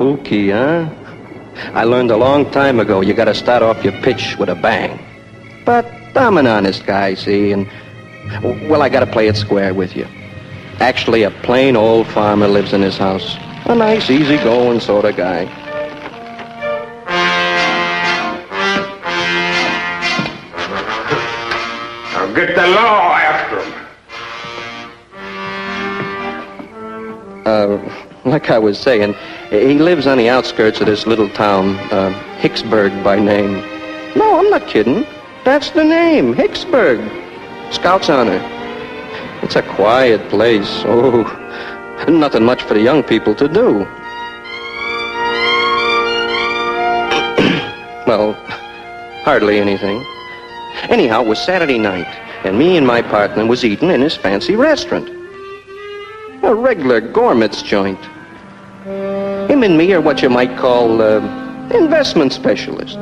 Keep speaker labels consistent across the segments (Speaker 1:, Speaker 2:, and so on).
Speaker 1: Spooky, huh? I learned a long time ago you gotta start off your pitch with a bang. But I'm an honest guy, see, and, well, I gotta play it square with you. Actually, a plain old farmer lives in his house. A nice, easy-going sort of guy.
Speaker 2: Now get the law after him.
Speaker 1: Like I was saying, he lives on the outskirts of this little town, Hicksburg by name. No, I'm not kidding. That's the name, Hicksburg. Scout's honor. It's a quiet place. Oh, nothing much for the young people to do. Well, hardly anything. Anyhow, it was Saturday night, and me and my partner was eating in his fancy restaurant. A regular gourmet's joint. Him and me are what you might call investment specialists.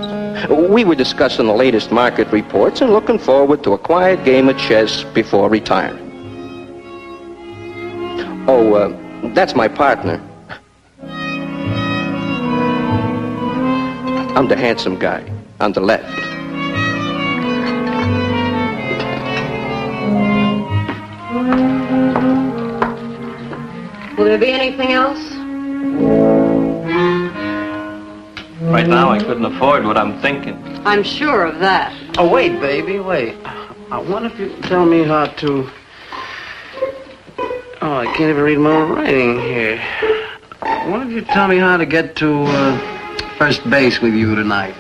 Speaker 1: We were discussing the latest market reports and looking forward to a quiet game of chess before retiring. Oh, that's my partner. I'm the handsome guy on the left.
Speaker 3: Will there be anything else?
Speaker 1: Right now, I couldn't afford what I'm thinking.
Speaker 3: I'm sure of that.
Speaker 4: Oh, wait, baby, wait. I wonder if you can tell me how to... Oh, I can't even read my own writing here. I wonder if you tell me how to get to first base with you tonight.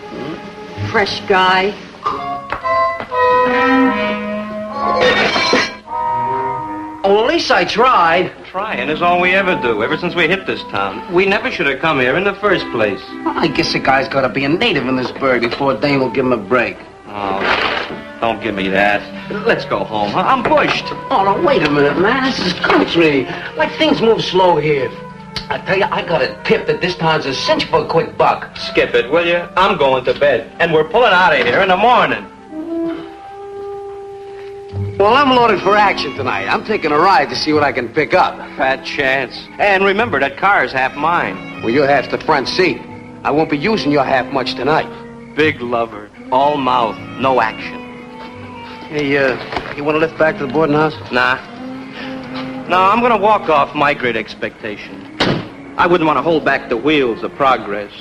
Speaker 3: Fresh guy.
Speaker 4: Oh, at least I tried.
Speaker 1: Trying is all we ever do, ever since we hit this town. We never should have come here in the first place.
Speaker 4: Well, I guess a guy's got to be a native in this burg before Dane will give him a break.
Speaker 1: Oh, don't give me that. Let's go home, huh? I'm pushed.
Speaker 4: Oh, no, wait a minute, man. This is country. Like, things move slow here. I tell you, I got it pipped that this town's a cinch for a quick buck.
Speaker 1: Skip it, will you? I'm going to bed, and we're pulling out of here in the morning.
Speaker 4: Well, I'm loaded for action tonight. I'm taking a ride to see what I can pick up.
Speaker 1: Fat chance. And remember, that car's half mine.
Speaker 4: Well, your half's the front seat. I won't be using your half much tonight.
Speaker 1: Big lover. All mouth, no action.
Speaker 4: Hey, you want to lift back to the boarding house?
Speaker 1: Nah. No, I'm going to walk off my great expectation. I wouldn't want to hold back the wheels of progress.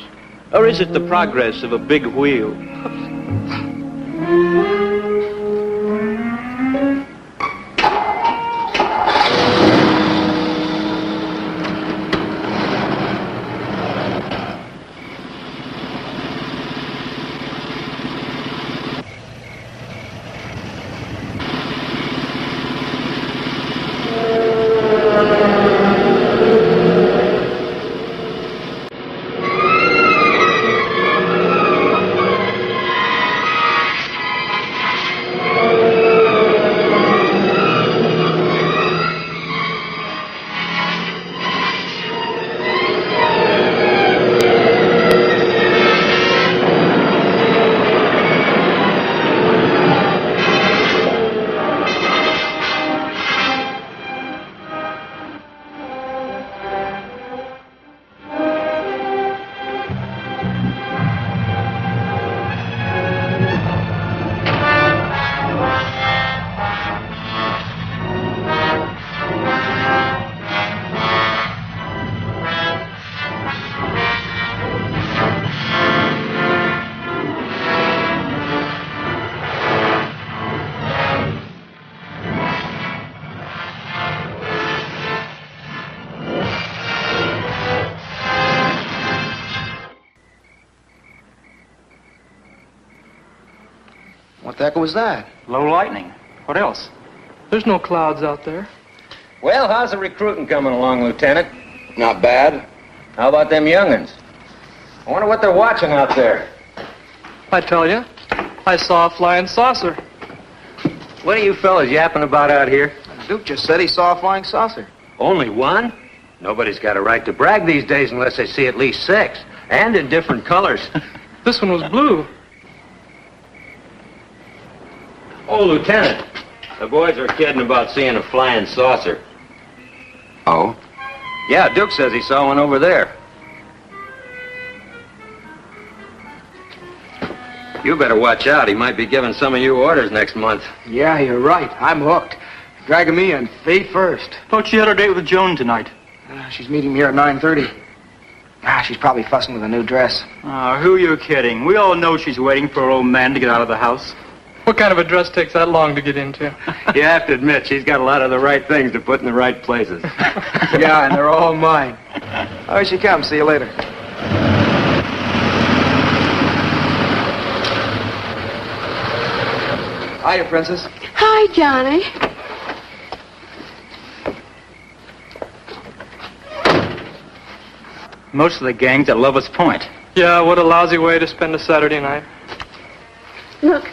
Speaker 1: Or is it the progress of a big wheel?
Speaker 4: What the heck was that?
Speaker 5: Low lightning. What else?
Speaker 6: There's no clouds out there.
Speaker 5: Well, how's the recruiting coming along, Lieutenant?
Speaker 4: Not bad.
Speaker 5: How about them young'uns? I wonder what they're watching out there.
Speaker 6: I tell you, I saw a flying saucer.
Speaker 5: What are you fellas yapping about out here?
Speaker 4: Duke just said he saw a flying saucer.
Speaker 5: Only one? Nobody's got a right to brag these days unless they see at least 6. And in different colors.
Speaker 6: This one was blue.
Speaker 5: Oh, Lieutenant, the boys are kidding about seeing a flying saucer.
Speaker 4: Oh?
Speaker 5: Yeah, Duke says he saw one over there. You better watch out. He might be giving some of you orders next month.
Speaker 7: Yeah, you're right. I'm hooked. Dragging me in feet first.
Speaker 6: Thought she had her date with Joan tonight.
Speaker 7: She's meeting me here at 9:30. She's probably fussing with a new dress.
Speaker 6: Who are you kidding? We all know she's waiting for her old man to get out of the house. What kind of a dress takes that long to get into?
Speaker 5: You have to admit, she's got a lot of the right things to put in the right places.
Speaker 7: Yeah, and they're all mine. Oh, here she comes. See you later. Hiya, Princess.
Speaker 8: Hi, Johnny.
Speaker 6: Most of the gang's at Lover's Point. Yeah, what a lousy way to spend a Saturday night.
Speaker 8: Look,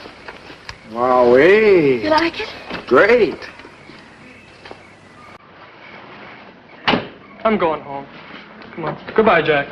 Speaker 7: Wowee.
Speaker 8: you like it?
Speaker 7: Great.
Speaker 6: I'm going home. Come on. Goodbye, Jack.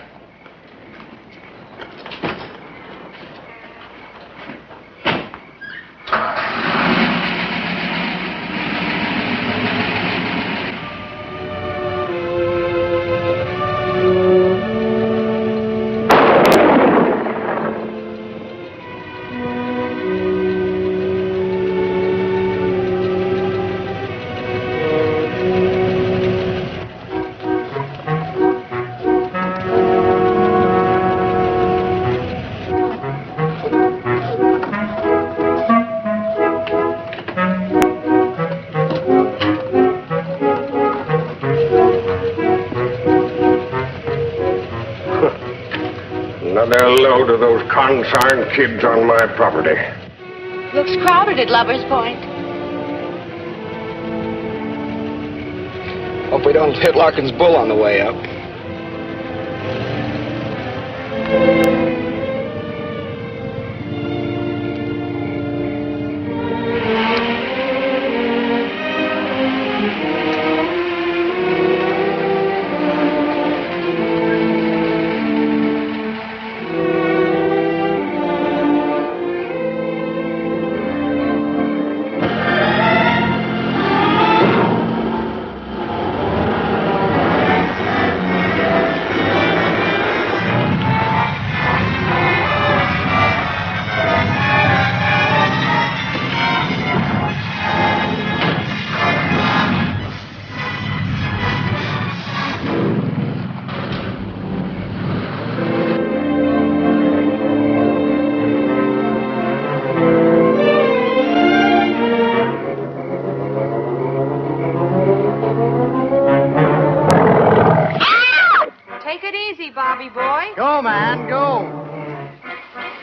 Speaker 2: Another load of those consarned kids on my property.
Speaker 8: Looks crowded at Lover's Point.
Speaker 7: Hope we don't hit Larkin's bull on the way up.
Speaker 3: Bobby boy.
Speaker 7: Go, man, go.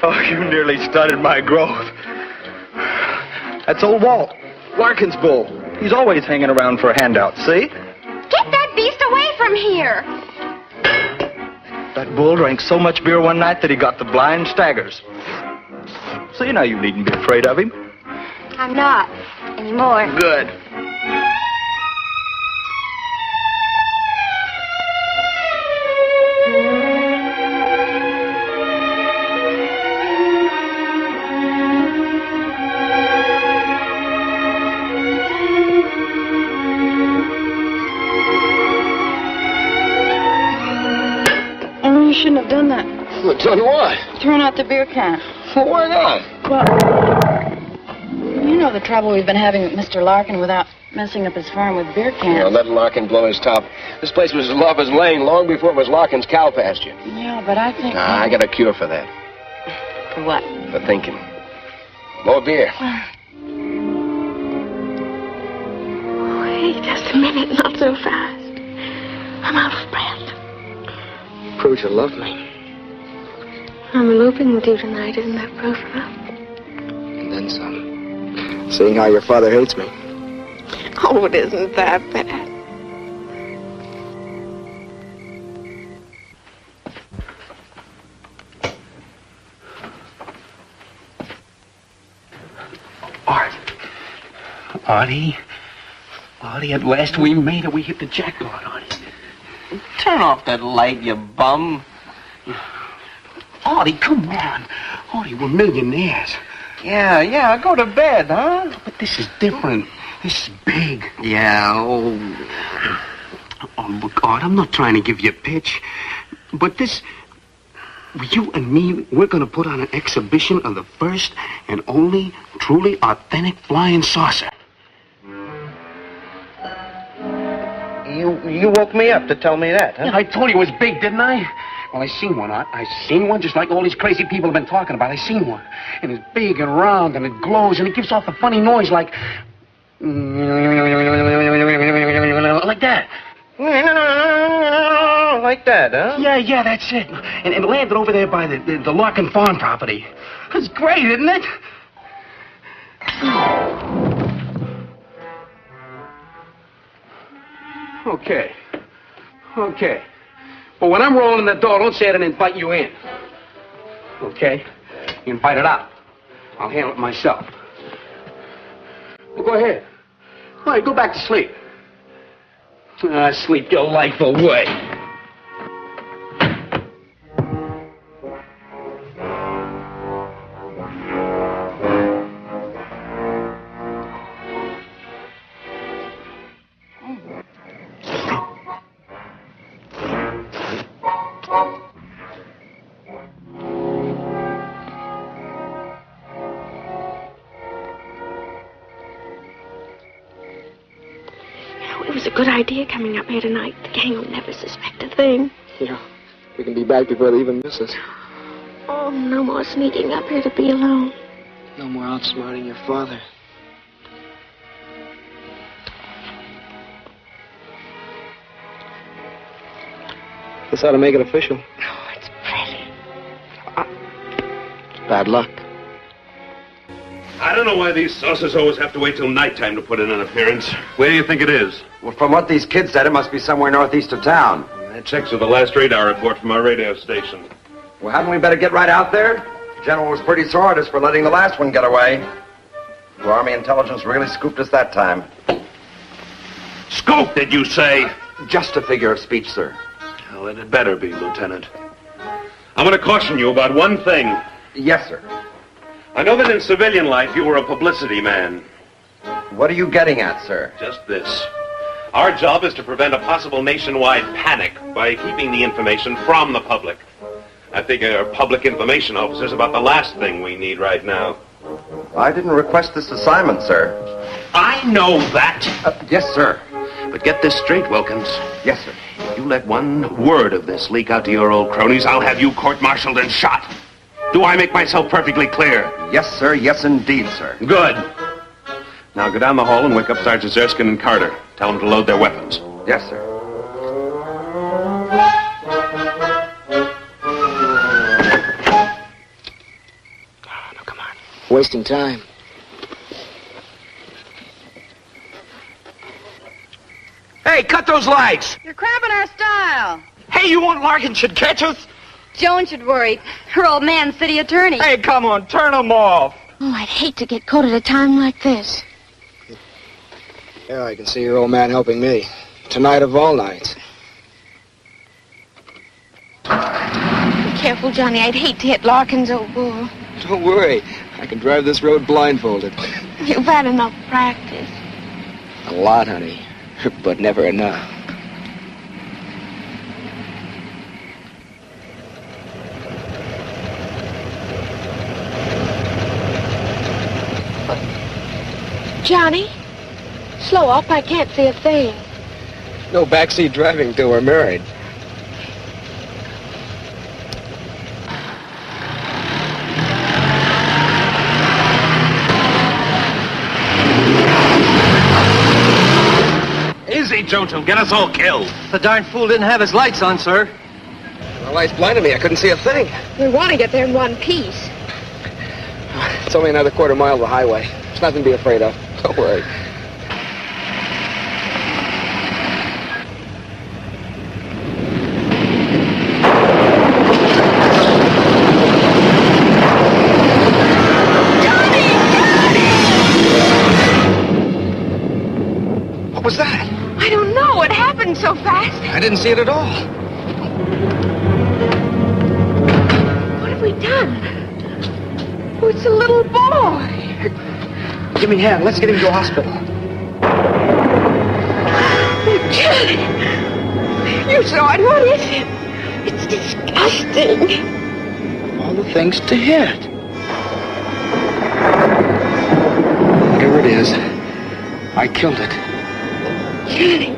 Speaker 9: Oh, you nearly stunted my growth. That's old Walt, Larkin's bull. He's always hanging around for a handout, see?
Speaker 8: Get that beast away from here.
Speaker 9: That bull drank so much beer one night that he got the blind staggers. See, now you needn't be afraid of him.
Speaker 8: I'm not anymore.
Speaker 9: Good.
Speaker 8: You shouldn't have done that.
Speaker 7: Well, done what?
Speaker 8: Thrown out the beer can.
Speaker 7: Well, why not?
Speaker 8: Well, you know the trouble we've been having with Mr. Larkin without messing up his farm with beer cans.
Speaker 7: Well, let Larkin blow his top. This place was Lover's Lane long before it was Larkin's cow pasture.
Speaker 8: Yeah, but I think...
Speaker 7: I got a cure for that.
Speaker 8: For what?
Speaker 7: For thinking. More beer.
Speaker 8: Wait just a minute, not so fast. I'm out of breath.
Speaker 7: Proves you love me.
Speaker 8: I'm eloping with you tonight, isn't that proof enough?
Speaker 7: And then some. Seeing how your father hates me.
Speaker 8: Oh, it isn't that bad.
Speaker 4: Artie, at last we made it. We hit the jackpot, Artie. Turn off that light, you bum. Artie, come on. Artie, we're millionaires. Yeah, go to bed, huh? But this is different. This is big. Yeah, Oh, look, Art, I'm not trying to give you a pitch. But this You and me, we're going to put on an exhibition of the first and only truly authentic flying saucer.
Speaker 1: You woke me up to tell me that, huh?
Speaker 4: Yeah, I told you it was big, didn't I? Well, I seen one, Art. I seen one just like all these crazy people have been talking about. I seen one. And it's big and round and it glows and it gives off a funny noise like that.
Speaker 1: Like that, huh?
Speaker 4: Yeah, that's it. And it landed over there by the Larkin Farm property. It's great, isn't it? Okay. But when I'm rolling the door, don't say I didn't invite you in. Okay? You invite it out. I'll handle it myself. Well, go ahead. All right, go back to sleep. Sleep your life away.
Speaker 10: It was a good idea coming up here tonight. The gang will never suspect a thing.
Speaker 7: Yeah. We can be back before they even miss us.
Speaker 10: Oh, no more sneaking up here to be alone.
Speaker 7: No more outsmarting your father. This ought to make it official.
Speaker 10: Oh, it's pretty.
Speaker 7: Bad luck.
Speaker 2: I don't know why these saucers always have to wait till nighttime to put in an appearance. Where do you think it is?
Speaker 5: Well, from what these kids said, it must be somewhere northeast of town.
Speaker 2: That checks with the last radar report from our radio station.
Speaker 5: Well, hadn't we better get right out there? The general was pretty sore at us for letting the last one get away. The Army intelligence really scooped us that time.
Speaker 2: Scoop, did you say?
Speaker 5: Just a figure of speech, sir.
Speaker 2: Well, then it better be, Lieutenant. I'm going to caution you about one thing.
Speaker 5: Yes, sir.
Speaker 2: I know that in civilian life you were a publicity man.
Speaker 5: What are you getting at, sir?
Speaker 2: Just this. Our job is to prevent a possible nationwide panic by keeping the information from the public. I figure public information officers about the last thing we need right now.
Speaker 5: I didn't request this assignment, sir.
Speaker 2: I know that.
Speaker 5: Yes, sir.
Speaker 2: But get this straight, Wilkins.
Speaker 5: Yes, sir.
Speaker 2: If you let one word of this leak out to your old cronies, I'll have you court-martialed and shot. Do I make myself perfectly clear?
Speaker 5: Yes, sir. Yes, indeed, sir.
Speaker 2: Good. Now go down the hall and wake up Sergeants Erskine and Carter. Tell them to load their weapons.
Speaker 5: Yes, sir.
Speaker 7: Oh, no, come on. Wasting time.
Speaker 9: Hey, cut those lights!
Speaker 3: You're cramping our style.
Speaker 9: Hey, you want Larkin should catch us?
Speaker 3: Joan should worry. Her old man's city attorney.
Speaker 9: Hey, come on, turn them off.
Speaker 10: Oh, I'd hate to get caught at a time like this.
Speaker 7: Yeah, I can see your old man helping me. Tonight of all nights.
Speaker 10: Be careful, Johnny. I'd hate to hit Larkin's old bull.
Speaker 7: Don't worry. I can drive this road blindfolded.
Speaker 10: You've had enough practice.
Speaker 7: A lot, honey. But never enough.
Speaker 10: Johnny, slow up. I can't see a thing.
Speaker 7: No backseat driving till we're married.
Speaker 2: Easy, Jones. He'll get us all killed.
Speaker 9: The darn fool didn't have his lights on, sir.
Speaker 7: The lights blinded me. I couldn't see a thing.
Speaker 10: We want to get there in one piece.
Speaker 7: It's only another quarter mile of the highway. There's nothing to be afraid of. Don't worry. What was that?
Speaker 10: I don't know. It happened so fast.
Speaker 7: I didn't see it at all.
Speaker 10: What have we done? Oh, it's a little boy.
Speaker 7: Give me a hand. Let's get him to a hospital.
Speaker 10: Johnny, you saw it. What is it? It's disgusting.
Speaker 9: all the things to hit. Whatever it is, I killed it.
Speaker 10: Johnny,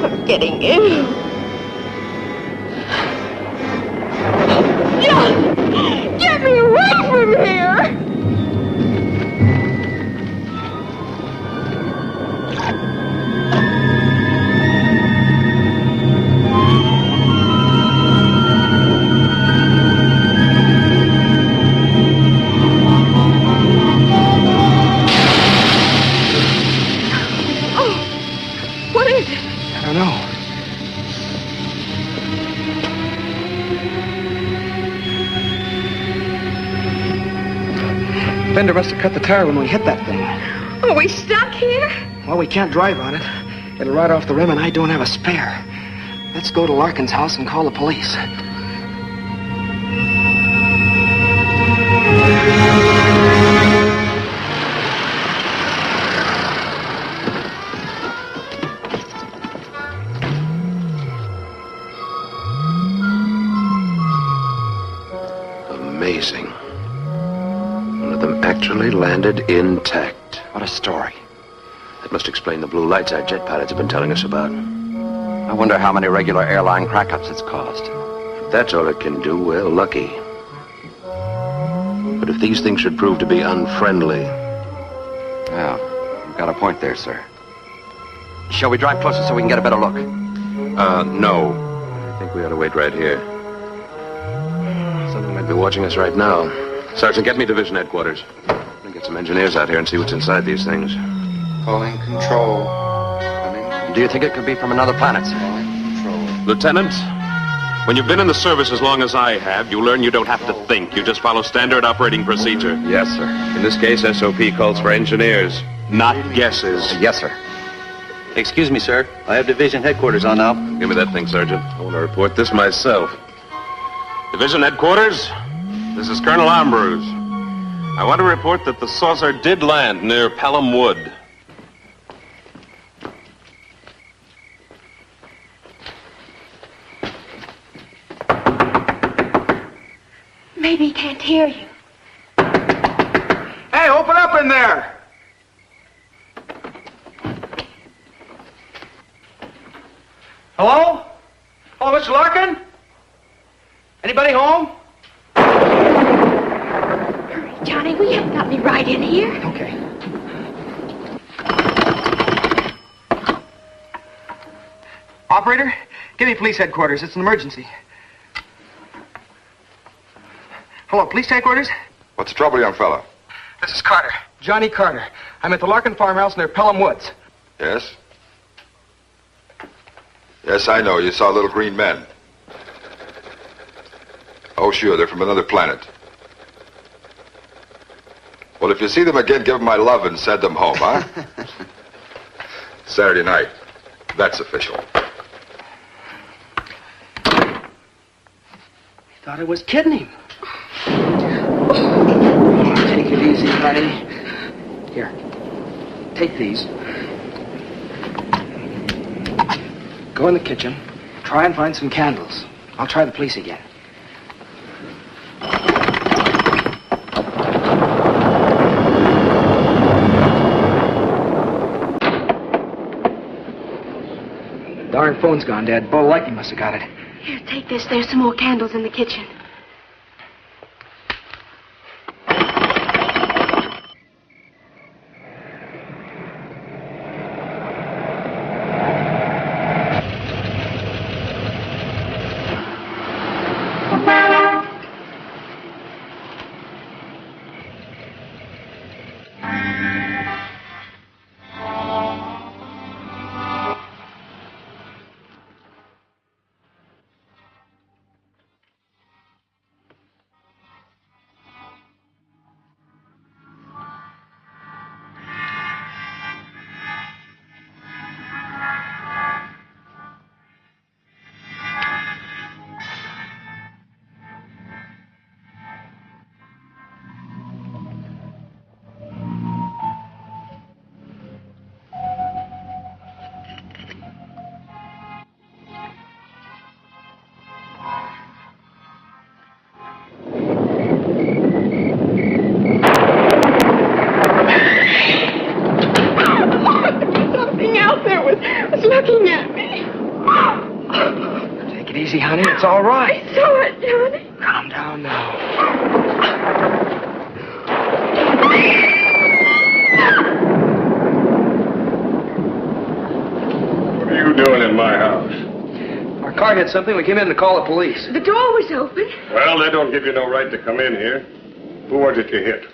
Speaker 10: I'm getting ill. John, get me away from here! What is it?
Speaker 9: I don't know. Bender must have cut the tire when we hit that thing.
Speaker 10: Are we stuck here?
Speaker 9: Well, we can't drive on it. It'll ride off the rim, and I don't have a spare. Let's go to Larkin's house and call the police.
Speaker 7: Amazing. One of them actually landed intact.
Speaker 5: What a story.
Speaker 7: That must explain the blue lights our jet pilots have been telling us about.
Speaker 5: I wonder how many regular airline crack-ups it's caused.
Speaker 7: If that's all it can do, well, lucky. But if these things should prove to be unfriendly...
Speaker 5: Yeah, you've got a point there, sir. Shall we drive closer so we can get a better look?
Speaker 7: No. I think we ought to wait right here. Something might be watching us right now. Sergeant, get me division headquarters. I'll get some engineers out here and see what's inside these things.
Speaker 11: Calling control. Coming.
Speaker 5: Do you think it could be from another planet, sir?
Speaker 11: Calling control.
Speaker 2: Lieutenant, when you've been in the service as long as I have, you learn you don't have to think. You just follow standard operating procedure.
Speaker 5: Yes, sir.
Speaker 2: In this case, SOP calls for engineers, not guesses.
Speaker 5: Yes, sir.
Speaker 6: Excuse me, sir. I have division headquarters on now.
Speaker 2: Give me that thing, Sergeant. I want to report this myself. Division headquarters, this is Colonel Ambrose. I want to report that the saucer did land near Pelham Wood.
Speaker 10: Maybe he can't hear you.
Speaker 9: Hey, open up in there! Hello? Oh, Mr. Larkin? Anybody home?
Speaker 10: Hurry, Johnny, we haven't got any right in here.
Speaker 9: Okay. Operator, give me police headquarters. It's an emergency. Hello, police headquarters?
Speaker 12: What's the trouble, young fella?
Speaker 9: This is Carter. Johnny Carter. I'm at the Larkin farmhouse near Pelham Woods.
Speaker 12: Yes? Yes, I know. You saw little green men. Oh, sure. They're from another planet. Well, if you see them again, give them my love and send them home, huh? Saturday night. That's official.
Speaker 9: Thought I was kidding him. Take it easy, honey. Here. Take these. Go in the kitchen. Try and find some candles. I'll try the police again. Darn phone's gone dead. Bo Lightning must have got it.
Speaker 10: Here, take this. There's some more candles in the kitchen.
Speaker 4: it easy, honey. It's all right.
Speaker 10: I saw it, Johnny.
Speaker 4: Calm down now.
Speaker 13: What are you doing in my house?
Speaker 4: Our car hit something. We came in to call the police.
Speaker 10: The door was open.
Speaker 13: Well, they don't give you no right to come in here. Who was it you hit?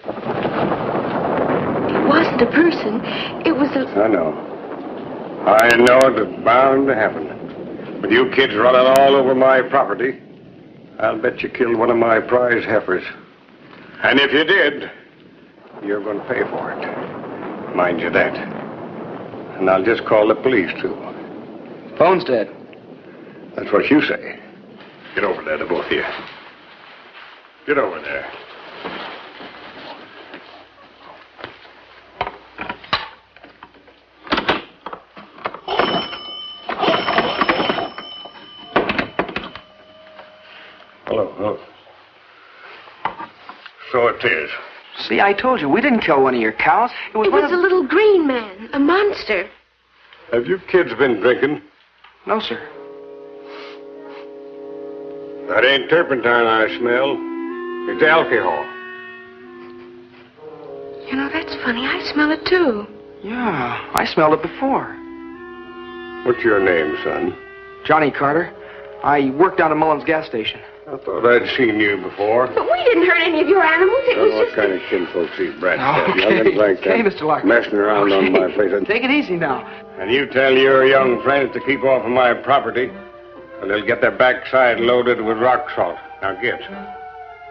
Speaker 10: It wasn't a person. It was a...
Speaker 13: I know. I know it was bound to happen. With you kids running all over my property, I'll bet you killed one of my prize heifers. And if you did, you're going to pay for it. Mind you that. And I'll just call the police, too.
Speaker 4: Phone's dead.
Speaker 13: That's what you say. Get over there, the both of you. Get over there. Hello. So it is.
Speaker 4: See, I told you, we didn't kill one of your cows.
Speaker 10: It was a little green man, a monster.
Speaker 13: Have you kids been drinking?
Speaker 4: No, sir.
Speaker 13: That ain't turpentine I smell. It's alcohol.
Speaker 10: You know, that's funny. I smell it, too.
Speaker 4: Yeah, I smelled it before.
Speaker 13: What's your name, son?
Speaker 4: Johnny Carter. I worked down at Mullen's gas station.
Speaker 13: I thought I'd seen you before.
Speaker 10: But we didn't hurt any of your animals. It was
Speaker 13: What
Speaker 10: just...
Speaker 13: kind of kinfolks these brats have?
Speaker 4: Okay,
Speaker 13: Youngins like
Speaker 4: okay,
Speaker 13: that
Speaker 4: Mr. Larkin.
Speaker 13: messing around on my place.
Speaker 4: Take it easy now.
Speaker 13: And you tell your young friends to keep off of my property, or they'll get their backside loaded with rock salt. Now get.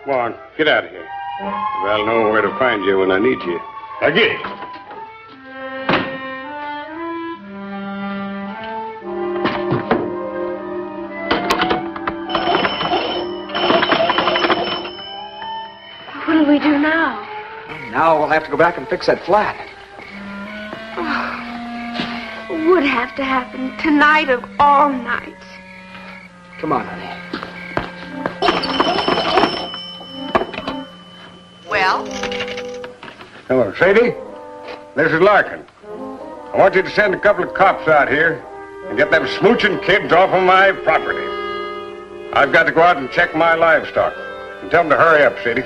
Speaker 13: Come on, get out of here. I'll know where to find you when I need you. Now get.
Speaker 10: What'll we do now?
Speaker 4: Now we'll have to go back and fix that flat.
Speaker 10: Would have to happen tonight of all nights.
Speaker 4: Come on, honey.
Speaker 14: Well?
Speaker 13: Hello, Sadie. This is Larkin. I want you to send a couple of cops out here and get them smooching kids off of my property. I've got to go out and check my livestock. And tell them to hurry up, Sadie.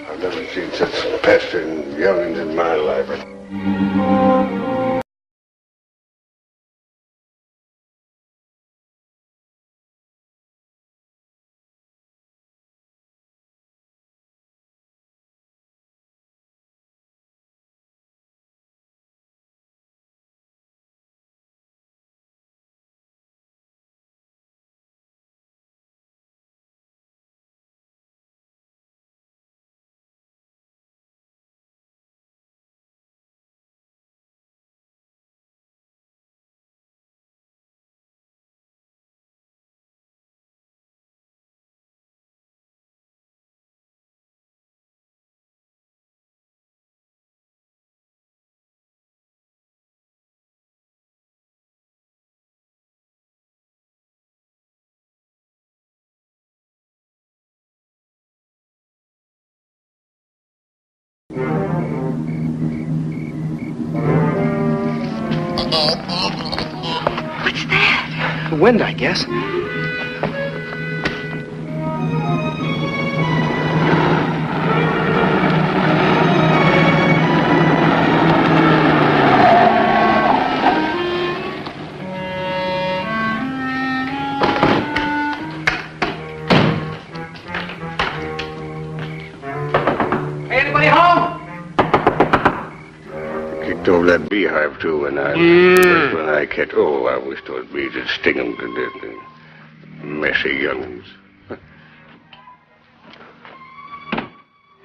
Speaker 13: I've never seen such pestering youngins in my life.
Speaker 10: What's that?
Speaker 4: The wind, I guess. Hey, anybody home?
Speaker 13: Kicked over that beehive, too, when I catch... Oh, I wish those bees would sting them to death. Messy youngins.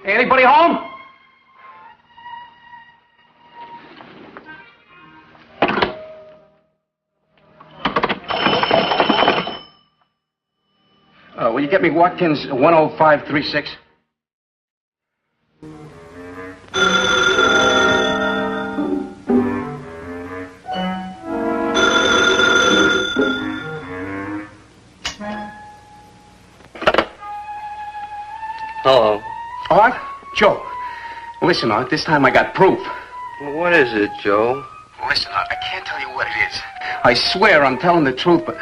Speaker 4: Hey, anybody home? Will you get me Watkins 10536?
Speaker 1: Hello.
Speaker 4: Art? Joe. Listen, Art, this time I got proof.
Speaker 1: What is it, Joe?
Speaker 4: Listen, Art, I can't tell you what it is. I swear I'm telling the truth, but...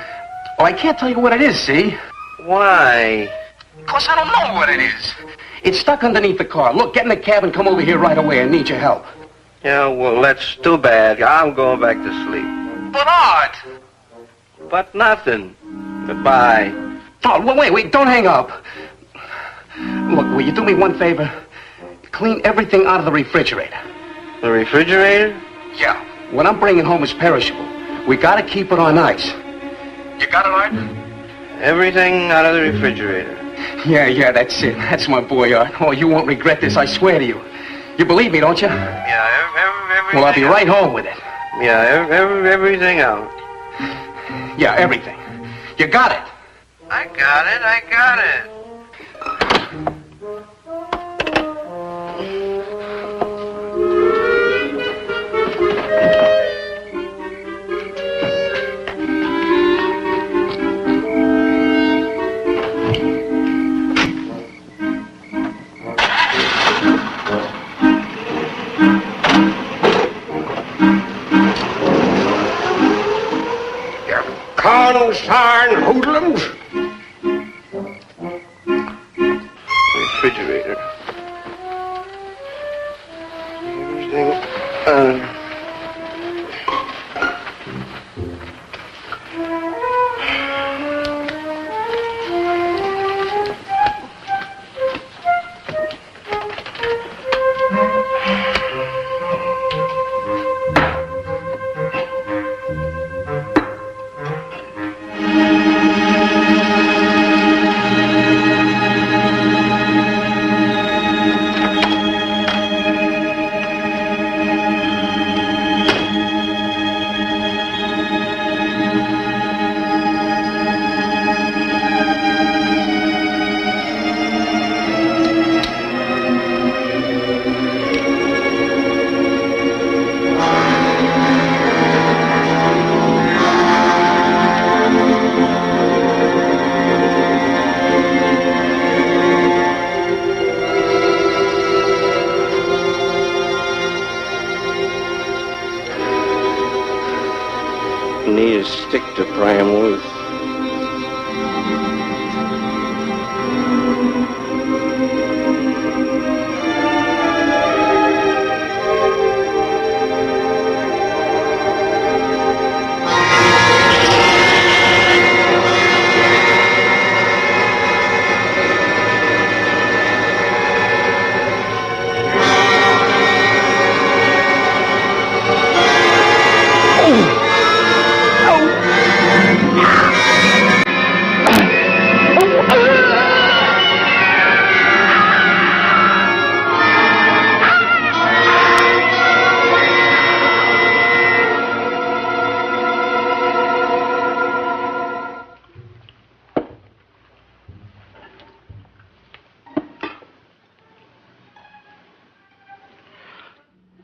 Speaker 4: Oh, I can't tell you what it is, see?
Speaker 1: Why?
Speaker 4: Because I don't know what it is. It's stuck underneath the car. Look, get in the cab and come over here right away. I need your help.
Speaker 1: Yeah, well, that's too bad. I'm going back to sleep.
Speaker 4: But, Art!
Speaker 1: But nothing. Goodbye.
Speaker 4: Oh, wait, don't hang up. Look, will you do me one favor? Clean everything out of the refrigerator.
Speaker 1: The refrigerator?
Speaker 4: Yeah. What I'm bringing home is perishable. We gotta keep it on ice. You got it, Art?
Speaker 1: Everything out of the refrigerator.
Speaker 4: Yeah, that's it. That's my boy, Art. Oh, you won't regret this, I swear to you. You believe me, don't you?
Speaker 1: Yeah, everything.
Speaker 4: Well, I'll be right home with it.
Speaker 1: Yeah, everything out.
Speaker 4: Yeah, everything. You got it.
Speaker 1: I got it.
Speaker 13: Consarn hoodlums.
Speaker 1: Refrigerator. Everything. Need a stick to pry him loose.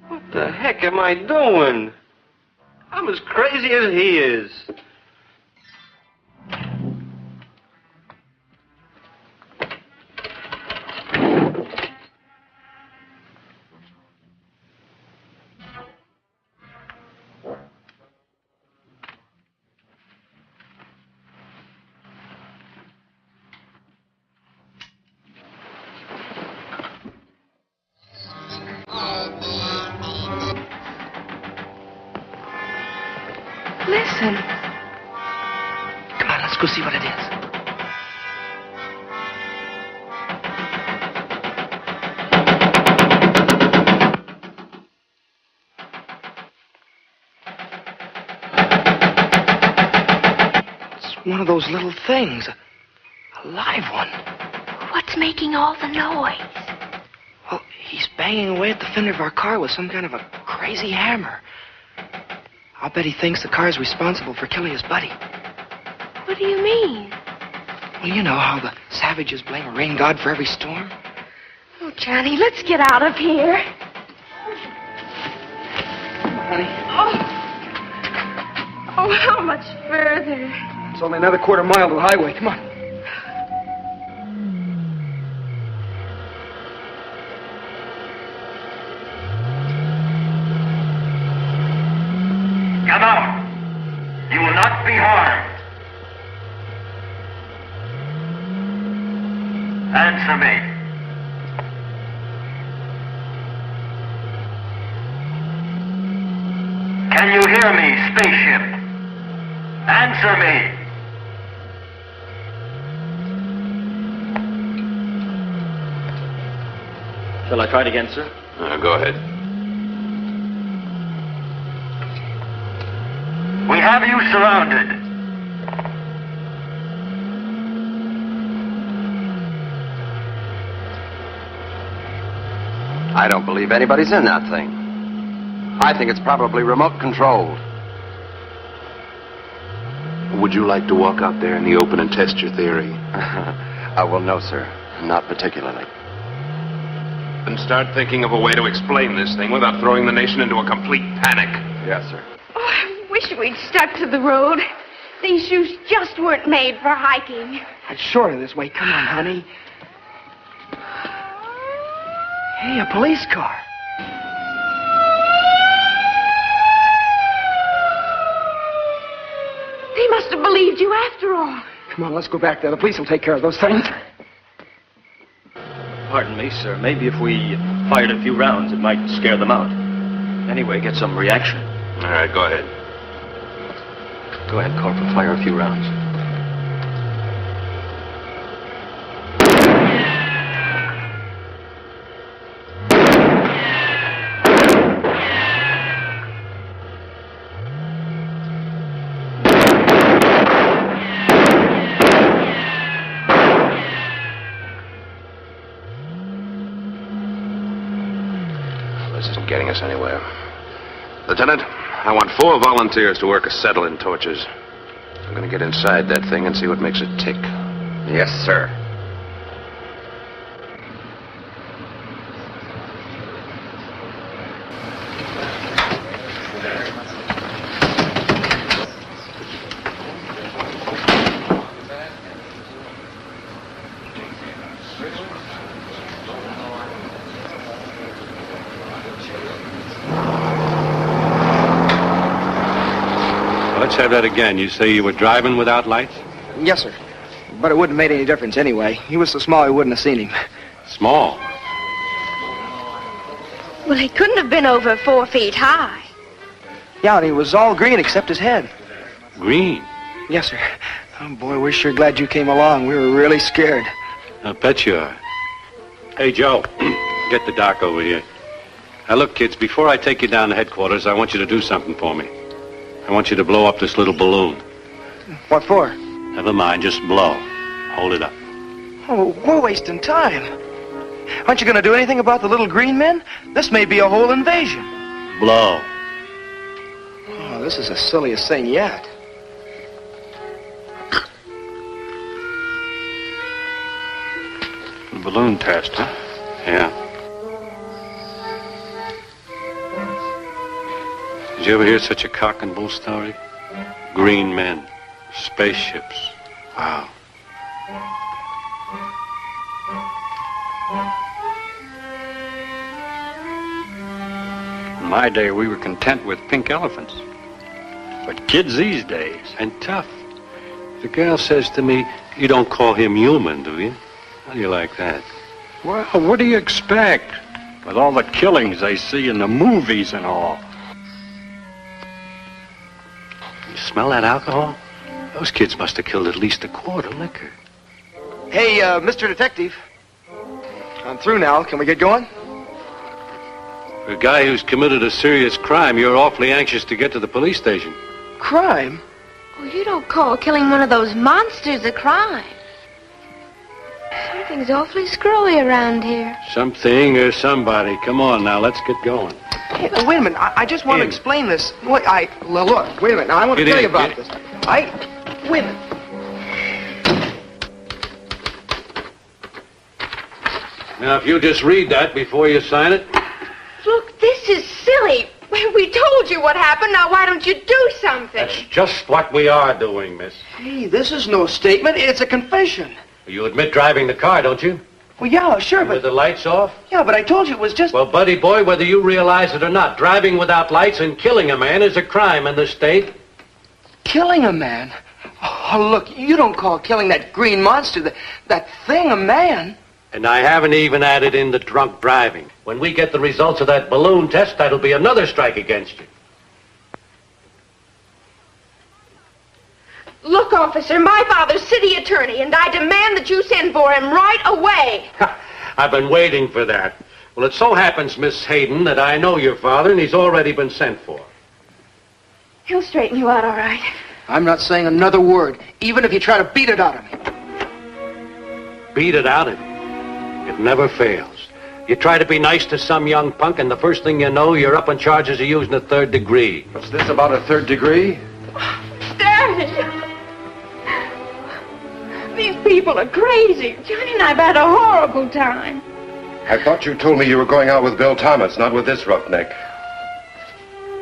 Speaker 1: What the heck am I doing? I'm as crazy as he is.
Speaker 10: Listen.
Speaker 4: Come on, let's go see what it is. It's one of those little things. A live one.
Speaker 10: What's making all the noise?
Speaker 4: Well, he's banging away at the fender of our car with some kind of a crazy hammer. I'll bet he thinks the car's responsible for killing his buddy.
Speaker 10: What do you mean?
Speaker 4: Well, you know how the savages blame a rain god for every storm?
Speaker 10: Oh, Johnny, let's get out of here.
Speaker 4: Honey?
Speaker 10: Oh, how much further?
Speaker 4: It's only another quarter mile to the highway. Come on.
Speaker 14: not be harmed. Answer me. Can you hear me, spaceship? Answer me.
Speaker 15: Shall I try it again, sir?
Speaker 7: Go ahead.
Speaker 14: We have you surrounded.
Speaker 5: I don't believe anybody's in that thing. I think it's probably remote controlled.
Speaker 7: Would you like to walk out there in the open and test your theory?
Speaker 5: Well, no, sir. Not particularly.
Speaker 7: Then start thinking of a way to explain this thing without throwing the nation into a complete panic.
Speaker 5: Yes, sir.
Speaker 10: Oh, I wish we'd stuck to the road. These shoes just weren't made for hiking.
Speaker 4: It's shorter this way. Come on, honey. Hey, a police car.
Speaker 10: They must have believed you after all.
Speaker 4: Come on, let's go back there. The police will take care of those things.
Speaker 15: Pardon me, sir. Maybe if we fired a few rounds, it might scare them out. Anyway, get some reaction.
Speaker 7: All right, go ahead.
Speaker 15: Go ahead, Corporal. Fire a few rounds.
Speaker 7: This isn't getting us anywhere. Lieutenant, I want 4 volunteers to work acetylene torches. I'm going to get inside that thing and see what makes it tick.
Speaker 5: Yes, sir.
Speaker 2: Let's have that again. You say you were driving without lights?
Speaker 4: Yes, sir. But it wouldn't have made any difference anyway. He was so small he wouldn't have seen him.
Speaker 2: Small?
Speaker 10: Well, he couldn't have been over 4 feet high.
Speaker 4: Yeah, and he was all green except his head.
Speaker 2: Green?
Speaker 4: Yes, sir. Oh, boy, we're sure glad you came along. We were really scared.
Speaker 2: I bet you are. Hey, Joe, get the doc over here. Now, look, kids, before I take you down to headquarters, I want you to do something for me. I want you to blow up this little balloon.
Speaker 4: What for?
Speaker 2: Never mind, just blow. Hold it up.
Speaker 4: Oh, we're wasting time. Aren't you going to do anything about the little green men? This may be a whole invasion.
Speaker 2: Blow.
Speaker 4: Oh, this is the silliest thing yet.
Speaker 2: The balloon test, huh? Yeah. Did you ever hear such a cock and bull story? Green men, spaceships. Wow.
Speaker 16: In my day, we were content with pink elephants. But kids these days...
Speaker 2: And tough. The girl says to me, you don't call him human, do you? How do you like that?
Speaker 16: Well, what do you expect? With all the killings they see in the movies and all.
Speaker 2: You smell that alcohol? Those kids must have killed at least a quart of liquor.
Speaker 4: Hey, Mr. Detective. I'm through now. Can we get going?
Speaker 2: For a guy who's committed a serious crime, you're awfully anxious to get to the police station.
Speaker 4: Crime?
Speaker 10: Well, you don't call killing one of those monsters a crime. Something's awfully screwy around here.
Speaker 2: Something or somebody. Come on now, let's get going.
Speaker 4: Hey, wait a minute. I just want to explain this. Wait, look, wait a minute. Now, I want to tell you about this. Wait a minute.
Speaker 2: Now, if you just read that before you sign it.
Speaker 10: Look, this is silly. We told you what happened. Now, why don't you do something?
Speaker 2: That's just what we are doing, miss.
Speaker 4: Hey, this is no statement. It's a confession.
Speaker 2: You admit driving the car, don't you?
Speaker 4: Well, yeah, sure, but...
Speaker 2: With the lights off?
Speaker 4: Yeah, but I told you it was just...
Speaker 2: Well, buddy boy, whether you realize it or not, driving without lights and killing a man is a crime in this state.
Speaker 4: Killing a man? Oh, look, you don't call killing that green monster, that thing, a man.
Speaker 17: And I haven't even added in the drunk driving. When we get the results of that balloon test, that'll be another strike against you.
Speaker 10: Look, officer, my father's city attorney, and I demand that you send for him right away.
Speaker 17: I've been waiting for that. Well, it so happens, Miss Hayden, that I know your father, and he's already been sent for.
Speaker 10: He'll straighten you out all right.
Speaker 4: I'm not saying another word, even if you try to beat it out of me.
Speaker 17: Beat it out of you. It never fails. You try to be nice to some young punk, and the first thing you know, you're up on charges of using a third degree.
Speaker 5: What's this about a third degree?
Speaker 10: Daddy! These people are crazy. Johnny and I've had a horrible time.
Speaker 5: I thought you told me you were going out with Bill Thomas, not with this roughneck.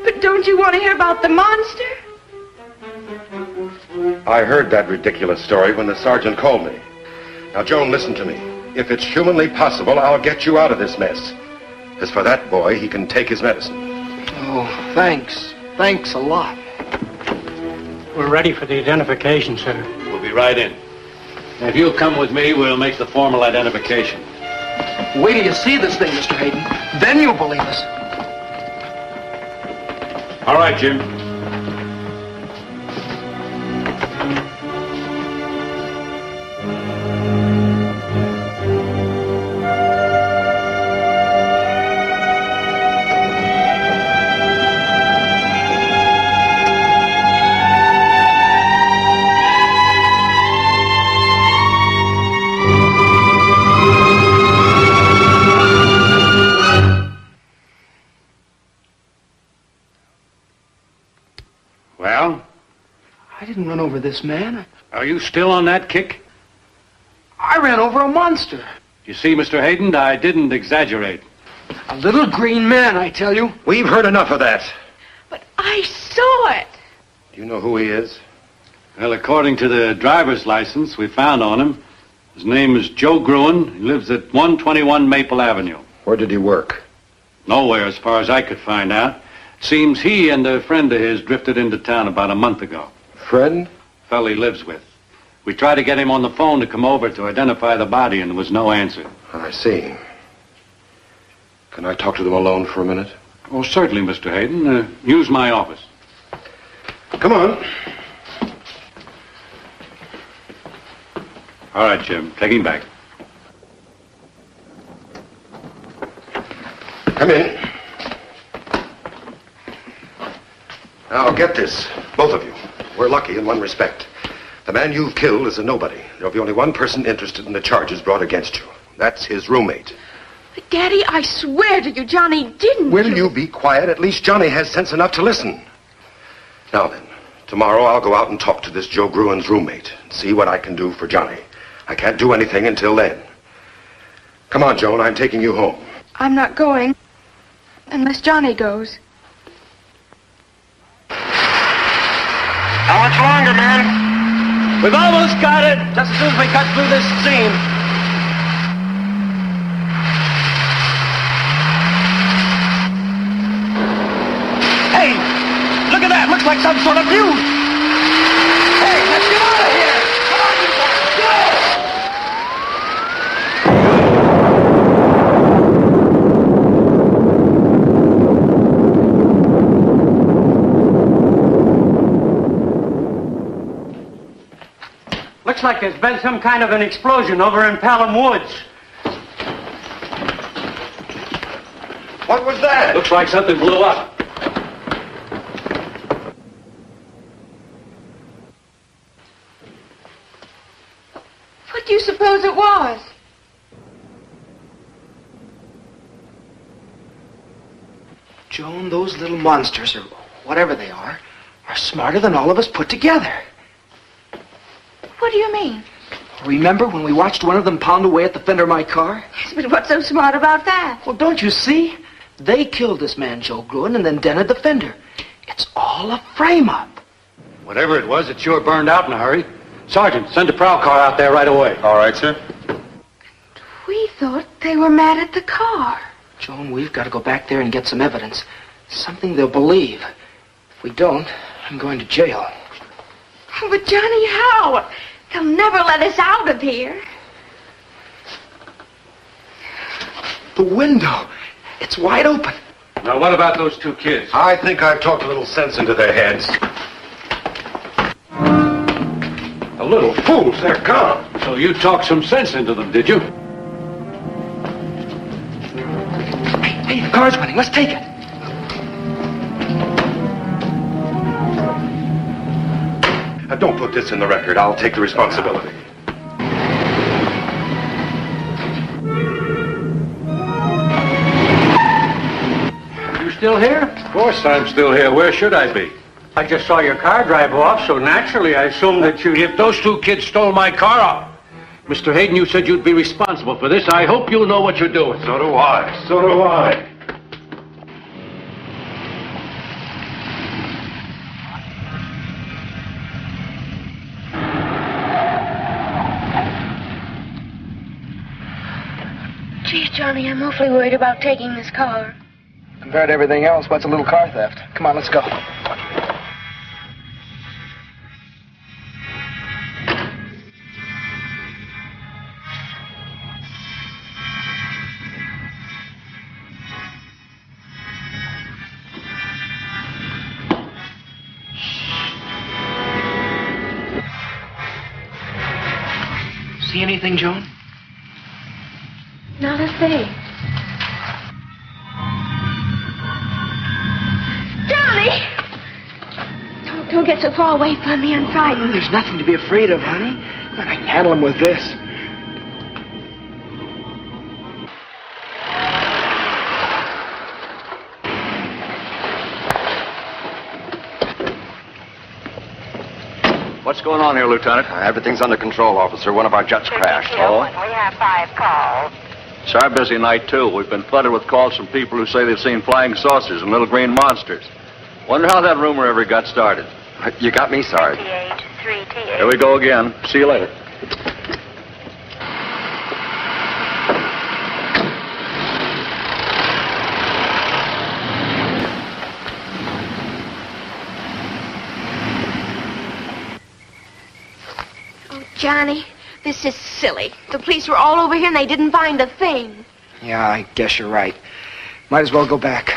Speaker 10: But don't you want to hear about the monster?
Speaker 5: I heard that ridiculous story when the sergeant called me. Now, Joan, listen to me. If it's humanly possible, I'll get you out of this mess. As for that boy, he can take his medicine.
Speaker 4: Oh, thanks. Thanks a lot.
Speaker 16: We're ready for the identification, sir.
Speaker 17: We'll be right in. If you'll come with me, we'll make the formal identification.
Speaker 4: Wait till you see this thing, Mr. Hayden. Then you'll believe us.
Speaker 17: All right, Jim.
Speaker 4: Run over this man.
Speaker 17: Are you still on that kick?
Speaker 4: I ran over a monster.
Speaker 17: You see, Mr. Hayden, I didn't exaggerate.
Speaker 4: A little green man, I tell you.
Speaker 5: We've heard enough of that.
Speaker 10: But I saw it.
Speaker 5: Do you know who he is?
Speaker 17: Well, according to the driver's license we found on him, his name is Joe Gruen. He lives at 121 Maple Avenue.
Speaker 5: Where did he work?
Speaker 17: Nowhere, as far as I could find out. Seems he and a friend of his drifted into town about a month ago.
Speaker 5: Friend?
Speaker 17: Fellow he lives with. We tried to get him on the phone to come over to identify the body, and there was no answer.
Speaker 5: I see. Can I talk to them alone for a minute?
Speaker 17: Oh, certainly, Mr. Hayden. Use my office.
Speaker 5: Come on.
Speaker 17: All right, Jim. Take him back.
Speaker 5: Come in. Now, get this, both of you. We're lucky in one respect. The man you've killed is a nobody. There'll be only one person interested in the charges brought against you. That's his roommate.
Speaker 10: But, Daddy, I swear to you, Johnny didn't.
Speaker 5: Will you be quiet? At least Johnny has sense enough to listen. Now then, tomorrow I'll go out and talk to this Joe Gruen's roommate and see what I can do for Johnny. I can't do anything until then. Come on, Joan, I'm taking you home.
Speaker 10: I'm not going unless Johnny goes.
Speaker 14: How much longer, man?
Speaker 17: We've almost got it. Just as soon as we cut through this scene. Hey, look at that. Looks like some sort of view. Hey, let's get out of here. Come on, you guys. Go!
Speaker 16: Looks like there's been some kind of an explosion over in Pelham Woods.
Speaker 5: What was that?
Speaker 17: Looks like something blew up.
Speaker 10: What do you suppose it was?
Speaker 4: Joan, those little monsters, or whatever they are smarter than all of us put together.
Speaker 10: What do you mean?
Speaker 4: Remember when we watched one of them pound away at the fender of my car?
Speaker 10: Yes, but what's so smart about that?
Speaker 4: Well, don't you see? They killed this man, Joe Gruen, and then dented the fender. It's all a frame-up.
Speaker 17: Whatever it was, it sure burned out in a hurry. Sergeant, send a prowl car out there right away.
Speaker 12: All right, sir.
Speaker 10: We thought they were mad at the car.
Speaker 4: Joan, we've got to go back there and get some evidence. Something they'll believe. If we don't, I'm going to jail.
Speaker 10: Oh, but Johnny, how? They'll never let us out of here.
Speaker 5: The window. It's wide open.
Speaker 17: Now, what about those two kids?
Speaker 5: I think I've talked a little sense into their heads.
Speaker 17: The little fools, they're gone. So you talked some sense into them, did you?
Speaker 4: Hey, the car's running. Let's take it.
Speaker 5: Don't put this in the record. I'll take the responsibility.
Speaker 17: You still here? Of course I'm still here. Where should I be? I just saw your car drive off, so naturally I assumed that you... If those two kids stole my car, Mr. Hayden, you said you'd be responsible for this. I hope you know what you're doing.
Speaker 5: So do I. So do I.
Speaker 10: Gee, Johnny, I'm awfully worried about taking this car.
Speaker 4: Compared to everything else, what's a little car theft? Come on, let's go. See anything, Joan?
Speaker 10: Not a thing. Johnny! Don't get so far away from me. I'm frightened.
Speaker 4: There's nothing to be afraid of, honey. I can handle him with this.
Speaker 18: What's going on here, Lieutenant?
Speaker 19: Everything's under control, officer. One of our jets crashed.
Speaker 18: Oh?
Speaker 14: We have 5 calls.
Speaker 18: It's our busy night, too. We've been flooded with calls from people who say they've seen flying saucers and little green monsters. Wonder how that rumor ever got started.
Speaker 19: You got me, Sarge.
Speaker 18: Here we go again. See you later.
Speaker 10: Johnny, this is silly. The police were all over here and they didn't find a thing.
Speaker 4: Yeah, I guess you're right. Might as well go back.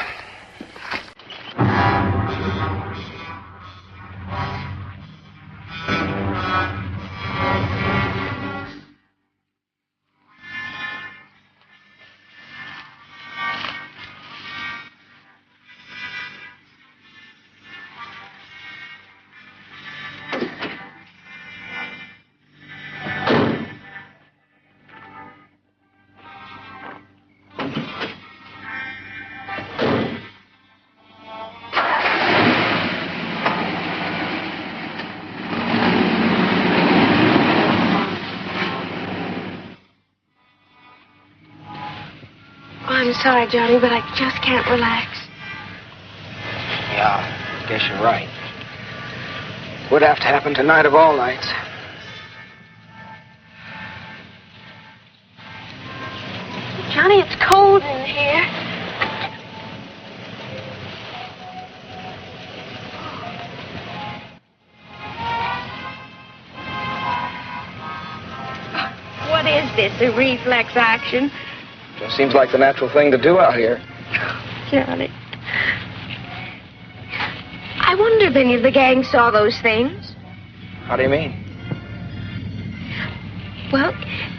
Speaker 10: I'm sorry, Johnny, but I just can't relax.
Speaker 4: Yeah, I guess you're right. Would have to happen tonight of all nights.
Speaker 10: Johnny, it's cold in here. What is this, a reflex action?
Speaker 4: Just seems like the natural thing to do out here.
Speaker 10: Johnny. I wonder if any of the gang saw those things.
Speaker 4: How do you mean?
Speaker 10: Well,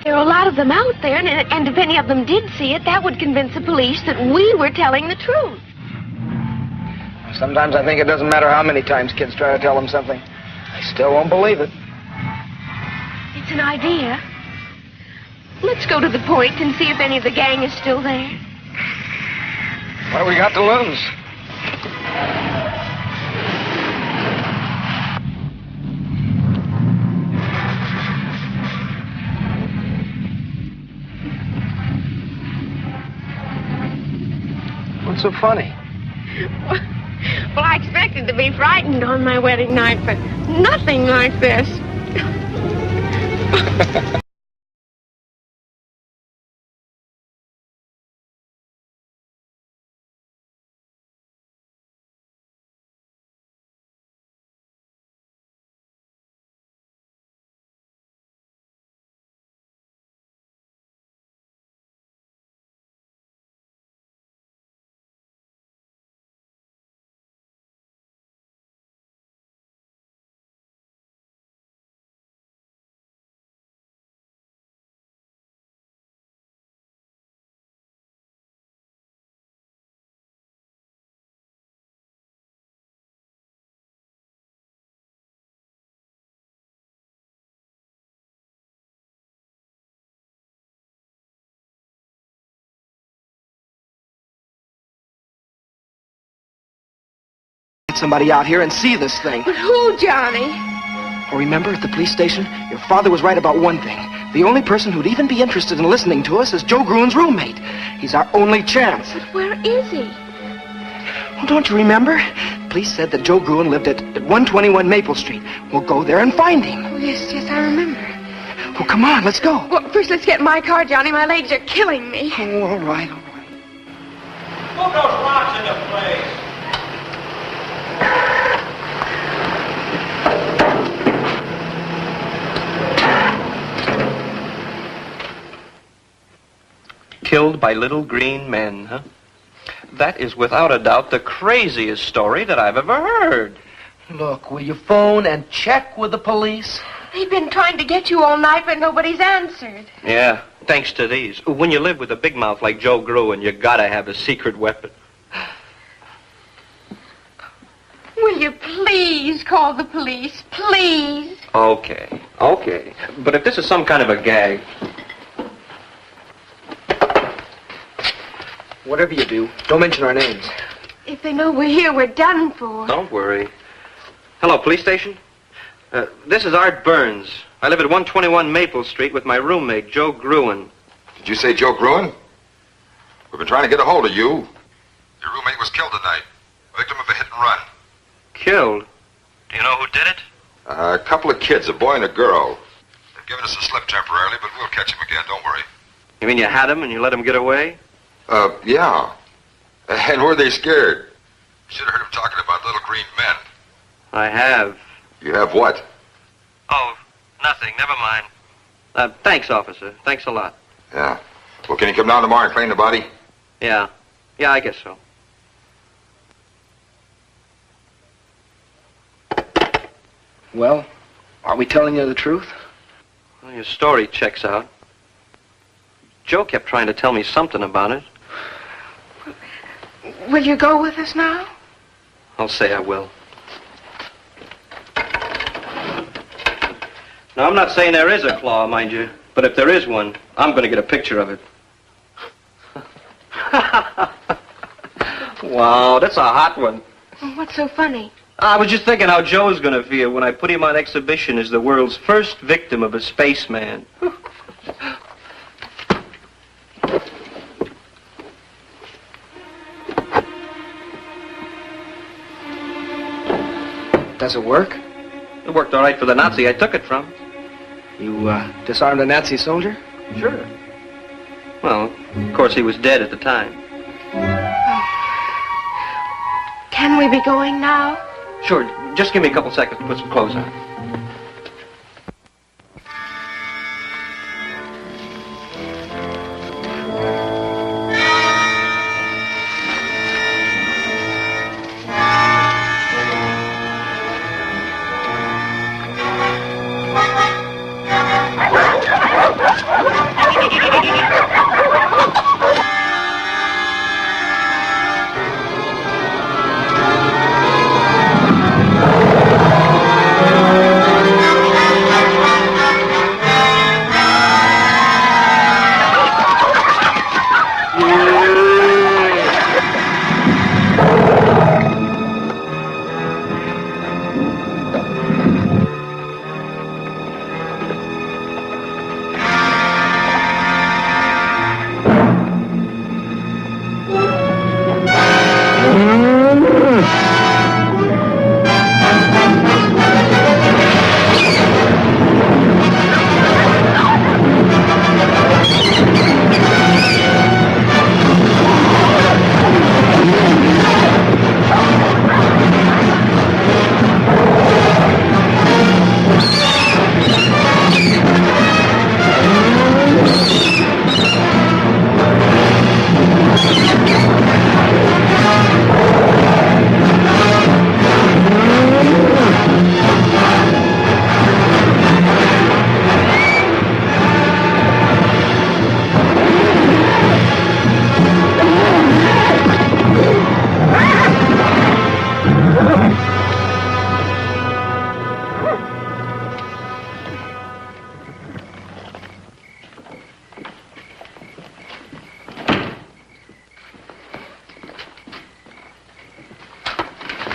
Speaker 10: there are a lot of them out there, and if any of them did see it, that would convince the police that we were telling the truth.
Speaker 4: Sometimes I think it doesn't matter how many times kids try to tell them something. They still won't believe it.
Speaker 10: It's an idea. Let's go to the point and see if any of the gang is still there.
Speaker 4: What do we got to lose? What's so funny?
Speaker 10: Well, I expected to be frightened on my wedding night, but nothing like this.
Speaker 20: somebody out here and see this thing.
Speaker 10: But who, Johnny?
Speaker 20: Oh, remember, at the police station, your father was right about one thing. The only person who'd even be interested in listening to us is Joe Gruen's roommate. He's our only chance.
Speaker 10: But where is he?
Speaker 20: Well, don't you remember? Police said that Joe Gruen lived at 121 Maple Street. We'll go there and find him.
Speaker 10: Oh, yes, I remember.
Speaker 20: Well, come on, let's go.
Speaker 10: Well, first let's get in my car, Johnny. My legs are killing me.
Speaker 20: Oh, all right.
Speaker 14: Move those rocks into place.
Speaker 1: Killed by little green men, huh? That is without a doubt the craziest story that I've ever heard.
Speaker 20: Look, will you phone and check with the police?
Speaker 10: They've been trying to get you all night, but nobody's answered.
Speaker 1: Yeah, thanks to these. When you live with a big mouth like Joe Gruen, you gotta have a secret weapon.
Speaker 10: Will you please call the police? Please.
Speaker 1: Okay. But if this is some kind of a gag...
Speaker 20: Whatever you do, don't mention our names.
Speaker 10: If they know we're here, we're done for.
Speaker 1: Don't worry. Hello, police station? This is Art Burns. I live at 121 Maple Street with my roommate, Joe Gruen.
Speaker 12: Did you say Joe Gruen? We've been trying to get a hold of you. Your roommate was killed tonight. Victim of a hit and run.
Speaker 1: Killed? Do you know who did it?
Speaker 12: A couple of kids, a boy and a girl. They've given us a slip temporarily, but we'll catch him again, don't worry.
Speaker 1: You mean you had him and you let him get away?
Speaker 12: Yeah. And were they scared? Should have heard him talking about little green men.
Speaker 1: I have.
Speaker 12: You have what?
Speaker 1: Oh, nothing. Never mind. Thanks, officer. Thanks a lot.
Speaker 12: Yeah. Well, can you come down tomorrow and clean the body?
Speaker 1: Yeah. Yeah, I guess so.
Speaker 20: Well, are we telling you the truth?
Speaker 1: Well, your story checks out. Joe kept trying to tell me something about it.
Speaker 10: Will you go with us now?
Speaker 1: I'll say I will. Now, I'm not saying there is a claw, mind you, but if there is one, I'm going to get a picture of it. Wow, that's a hot one.
Speaker 10: What's so funny?
Speaker 1: I was just thinking how Joe's going to feel when I put him on exhibition as the world's first victim of a spaceman.
Speaker 20: Does it work?
Speaker 1: It worked all right for the Nazi I took it from.
Speaker 20: You, disarmed a Nazi soldier?
Speaker 1: Sure. Well, of course, he was dead at the time.
Speaker 10: Can we be going now?
Speaker 1: Sure. Just give me a couple seconds to put some clothes on.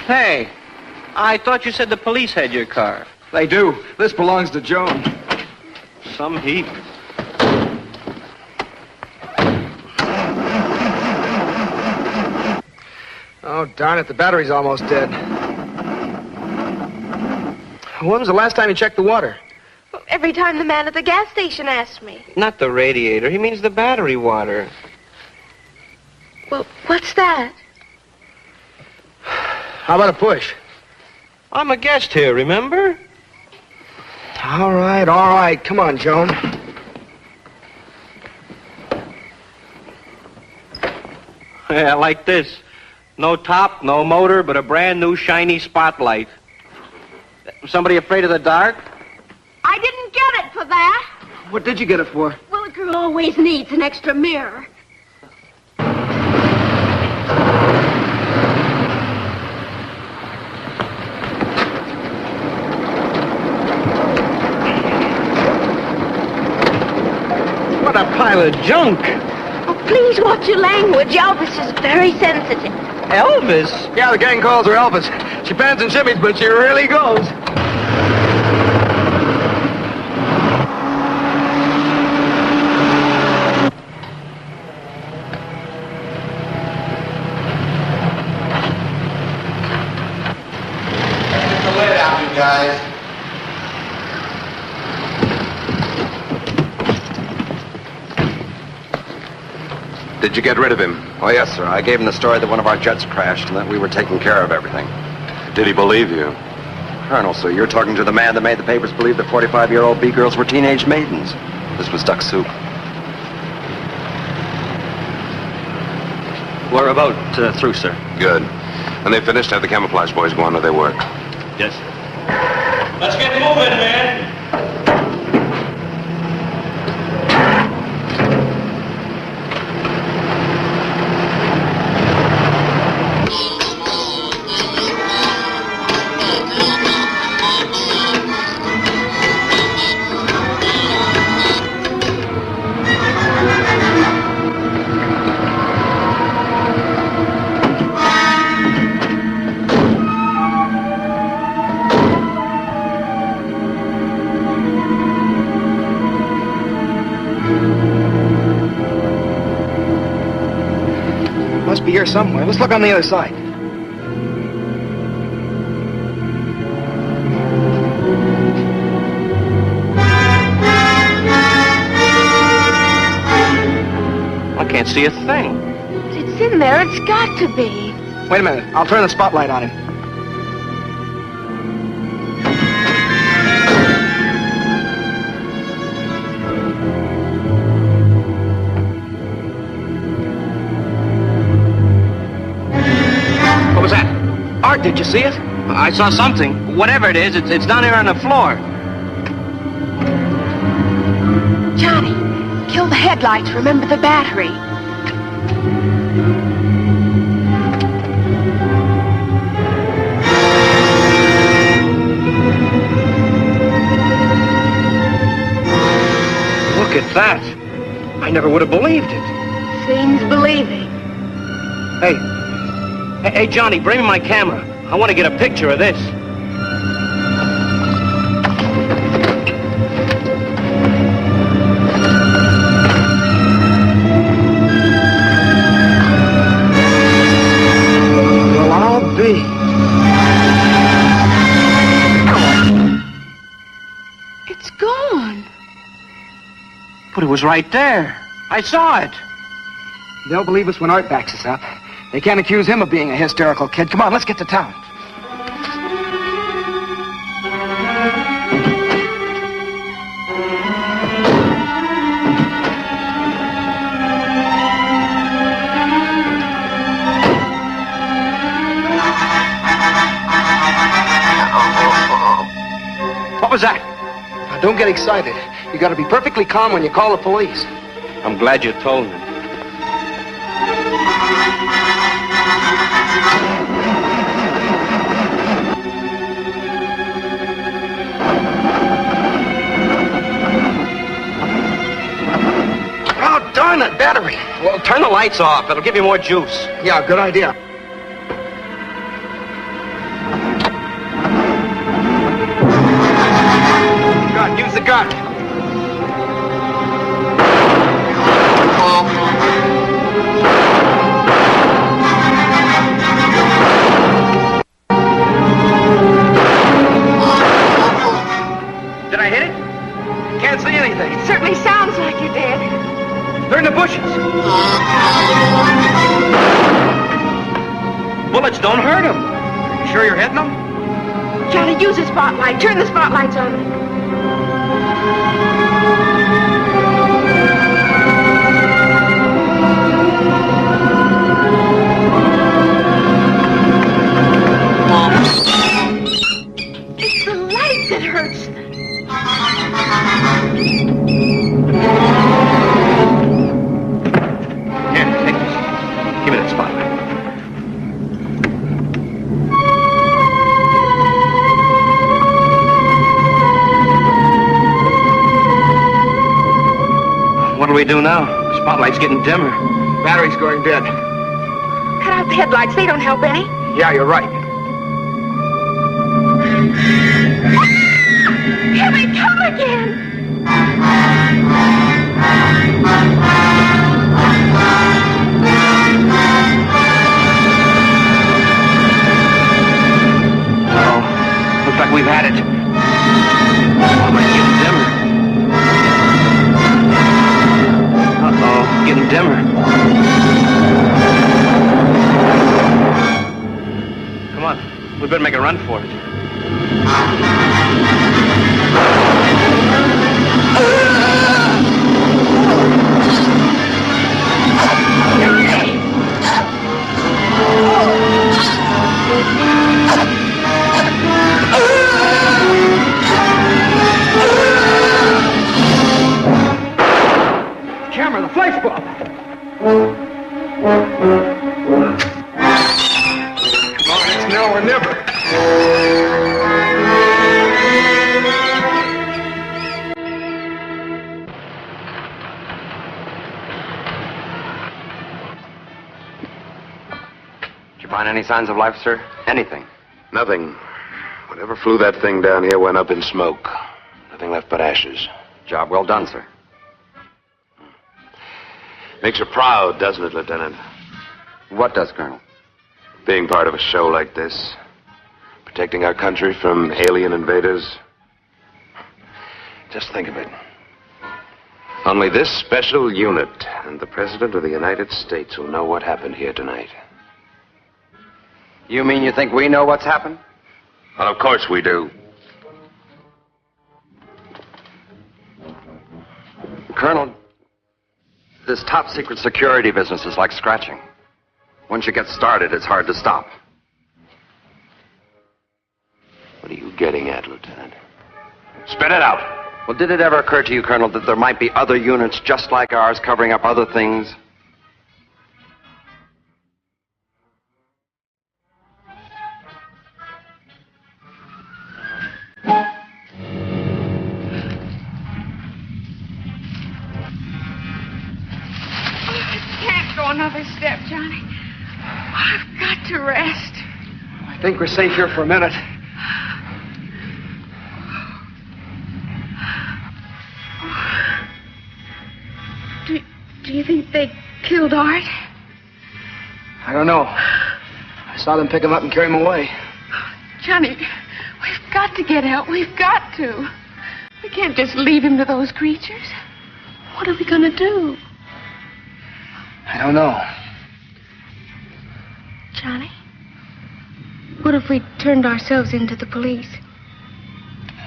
Speaker 1: Hey, I thought you said the police had your car.
Speaker 20: They do. This belongs to Joan.
Speaker 1: Some heat.
Speaker 20: Oh, darn it, the battery's almost dead. When was the last time you checked the water?
Speaker 10: Every time the man at the gas station asks me.
Speaker 1: Not the radiator. He means the battery water.
Speaker 10: Well, what's that?
Speaker 20: How about a push?
Speaker 1: I'm a guest here, remember?
Speaker 20: All right. Come on, Joan.
Speaker 1: Yeah, like this. No top, no motor, but a brand new shiny spotlight. Somebody afraid of the dark?
Speaker 10: I didn't get it for that.
Speaker 20: What did you get it for?
Speaker 10: Well, a girl always needs an extra mirror.
Speaker 1: What a pile of junk.
Speaker 10: Oh, please watch your language. Elvis is very sensitive.
Speaker 1: Elvis?
Speaker 20: Yeah, the gang calls her Elvis. She pants and shimmies, but she really goes.
Speaker 11: Get the lid out, you guys.
Speaker 7: Did you get rid of him?
Speaker 19: Oh, yes, sir. I gave him the story that one of our jets crashed and that we were taking care of everything.
Speaker 7: Did he believe you?
Speaker 19: Colonel, sir, you're talking to the man that made the papers believe that 45-year-old B-girls were teenage maidens. This was duck soup.
Speaker 15: We're about through, sir.
Speaker 7: Good. When they finished, have the camouflage boys go on to their work.
Speaker 15: Yes.
Speaker 17: Let's get moving, man.
Speaker 20: Must be here somewhere. Let's look on the other side.
Speaker 1: I can't see a thing.
Speaker 10: It's in there. It's got to be.
Speaker 20: Wait a minute. I'll turn the spotlight on him.
Speaker 1: What was that?
Speaker 20: Art, did you see it?
Speaker 1: I saw something. Whatever it is, it's down here on the floor.
Speaker 10: Johnny, kill the headlights. Remember the battery.
Speaker 1: Look at that. I never would have believed it.
Speaker 10: Seems believing.
Speaker 1: Hey, Johnny, bring me my camera. I want to get a picture of this.
Speaker 20: Well, I'll be.
Speaker 10: It's gone.
Speaker 1: But it was right there. I saw it.
Speaker 20: They'll believe us when Art backs us up. They can't accuse him of being a hysterical kid. Come on, let's get to town.
Speaker 1: What was that?
Speaker 20: Now, don't get excited. You got to be perfectly calm when you call the police.
Speaker 1: I'm glad you told me.
Speaker 20: Oh, darn it, battery.
Speaker 1: Well, turn the lights off. It'll give you more juice.
Speaker 20: Yeah, good idea. the gun. Did I hit it? Can't see anything.
Speaker 10: It certainly sounds like you did.
Speaker 20: They're in the bushes. Bullets don't hurt them. You sure you're hitting them?
Speaker 10: Johnny, use the spotlight. Turn the spotlights on them. It's the light that hurts.
Speaker 20: Here, take this. Give me that spotlight. What'll we do now? The spotlight's getting dimmer. Battery's going dead.
Speaker 10: Cut out the headlights. They don't help any.
Speaker 20: Yeah, you're right.
Speaker 10: Here they come again.
Speaker 20: Oh, looks like we've had it. Spotlight's getting dimmer. Uh-oh, getting dimmer. Come on, we better make a run for it. Camera, the flash bulb. Come on, it's now or never.
Speaker 19: Did you find any signs of life, sir? Anything?
Speaker 7: Nothing. Whatever flew that thing down here went up in smoke. Nothing left but ashes.
Speaker 19: Job well done, sir.
Speaker 7: Makes you proud, doesn't it, Lieutenant?
Speaker 19: What does, Colonel?
Speaker 7: Being part of a show like this. Protecting our country from alien invaders. Just think of it. Only this special unit and the President of the United States will know what happened here tonight.
Speaker 19: You mean you think we know what's happened?
Speaker 7: Well, of course we do.
Speaker 19: Colonel, this top secret security business is like scratching. Once you get started, it's hard to stop.
Speaker 7: What are you getting at, Lieutenant? Spit it out.
Speaker 19: Well, did it ever occur to you, Colonel, that there might be other units just like ours covering up other things?
Speaker 10: Another step, Johnny. I've got to rest.
Speaker 20: I think we're safe here for a minute.
Speaker 10: Do you think they killed Art?
Speaker 20: I don't know. I saw them pick him up and carry him away.
Speaker 10: Johnny, we've got to get help. We've got to. We can't just leave him to those creatures. What are we going to do?
Speaker 20: I don't know.
Speaker 10: Johnny, what if we turned ourselves into the police?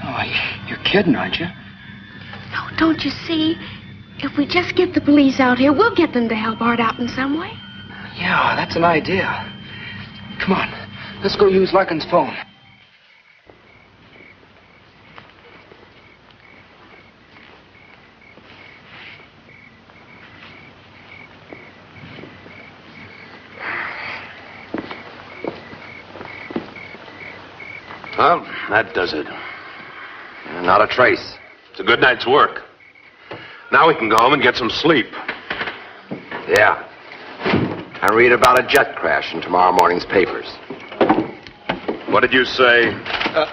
Speaker 20: Oh, you're kidding, aren't you?
Speaker 10: No, don't you see? If we just get the police out here, we'll get them to help Art out in some way.
Speaker 20: Yeah, that's an idea. Come on, let's go use Larkin's phone.
Speaker 7: Well, that does it.
Speaker 19: Not a trace.
Speaker 7: It's a good night's work. Now we can go home and get some sleep.
Speaker 19: Yeah. I read about a jet crash in tomorrow morning's papers.
Speaker 7: What did you say?